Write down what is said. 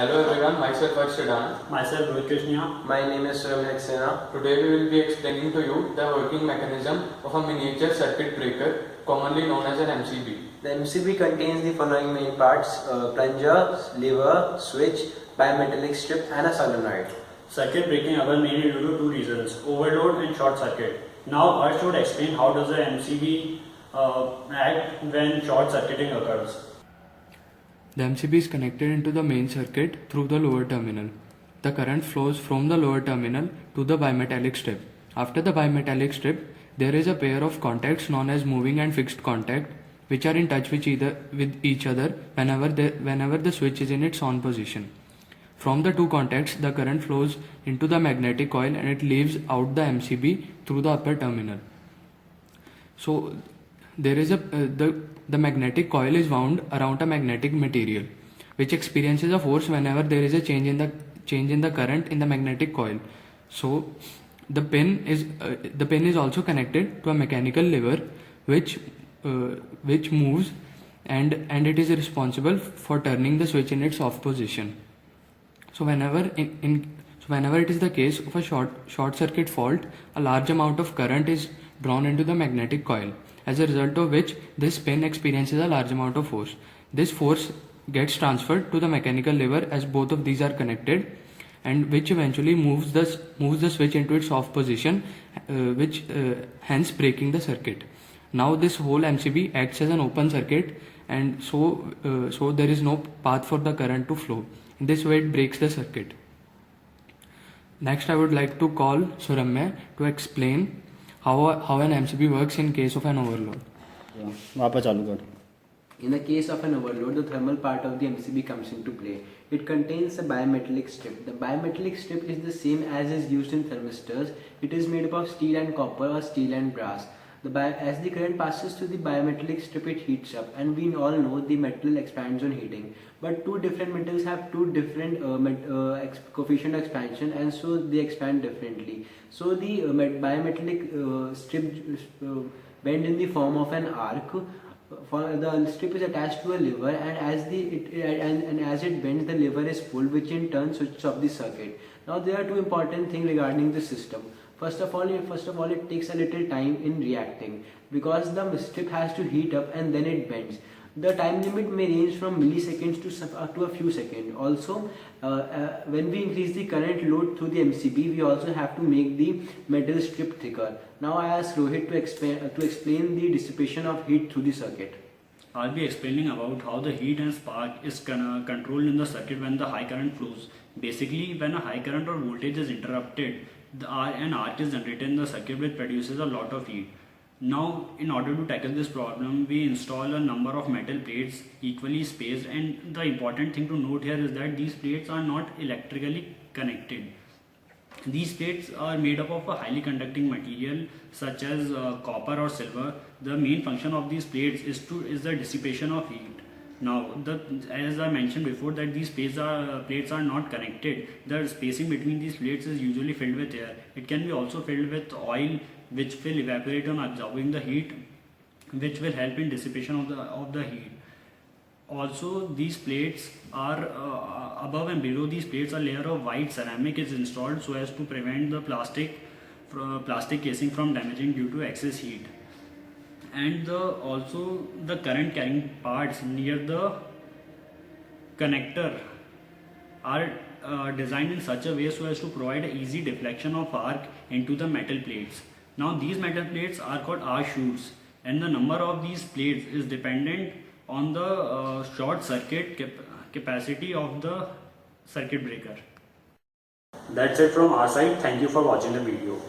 Hello everyone, myself Arshad. Myself Rohit Krishna. My name is Surabh Saxena. Today we will be explaining to you the working mechanism of a miniature circuit breaker commonly known as an MCB. The MCB contains the following main parts: plunger, lever, switch, bimetallic strip and a solenoid. Circuit breaking occurs mainly due to two reasons: overload and short circuit. Now I should explain how does the MCB act when short circuiting occurs. The MCB is connected into the main circuit through the lower terminal. The current flows from the lower terminal to the bimetallic strip. After the bimetallic strip, there is a pair of contacts known as moving and fixed contact, which are in touch with each other whenever the switch is in its on position. From the two contacts, the current flows into the magnetic coil and it leaves out the MCB through the upper terminal. So there is the magnetic coil is wound around a magnetic material which experiences a force whenever there is a change in the current in the magnetic coil. So the pin is also connected to a mechanical lever which moves and it is responsible for turning the switch in its off position. So whenever it is the case of a short circuit fault, a large amount of current is drawn into the magnetic coil, as a result of which this pin experiences a large amount of force. This force gets transferred to the mechanical lever as both of these are connected, and which eventually moves the switch into its off position, hence breaking the circuit. Now this whole MCB acts as an open circuit, and so there is no path for the current to flow. In this way it breaks the circuit. Next I would like to call Suramya to explain how an MCB works in case of an overload. In the case of an overload, the thermal part of the MCB comes into play. It contains a bimetallic strip. The bimetallic strip is the same as is used in thermistors. It is made up of steel and copper or steel and brass. As the current passes through the bimetallic strip, it heats up, and we all know the metal expands on heating. But two different metals have two different coefficient of expansion, and so they expand differently. So the bimetallic strip bend in the form of an arc. The strip is attached to a lever, and as it bends, the lever is pulled, which in turn switches off the circuit. Now there are two important things regarding the system. First of all, it takes a little time in reacting because the strip has to heat up and then it bends. The time limit may range from milliseconds to a few seconds. Also, when we increase the current load through the MCB, we also have to make the metal strip thicker. Now I ask Rohit to explain the dissipation of heat through the circuit. I'll be explaining about how the heat and spark is controlled in the circuit when the high current flows. Basically, when a high current or voltage is interrupted, an arc is generated in the circuit which produces a lot of heat. Now, in order to tackle this problem, we install a number of metal plates equally spaced, and the important thing to note here is that these plates are not electrically connected. These plates are made up of a highly conducting material such as copper or silver. The main function of these plates is the dissipation of heat. Now, as I mentioned before, that these plates are not connected. The spacing between these plates is usually filled with air. It can be also filled with oil, which will evaporate on absorbing the heat, which will help in dissipation of the heat. Also, these plates are above and below these plates, a layer of white ceramic is installed so as to prevent the plastic casing from damaging due to excess heat. And also the current carrying parts near the connector are designed in such a way so as to provide an easy deflection of arc into the metal plates. Now these metal plates are called R-shoots, and the number of these plates is dependent on the short circuit capacity of the circuit breaker. That's it from our side. Thank you for watching the video.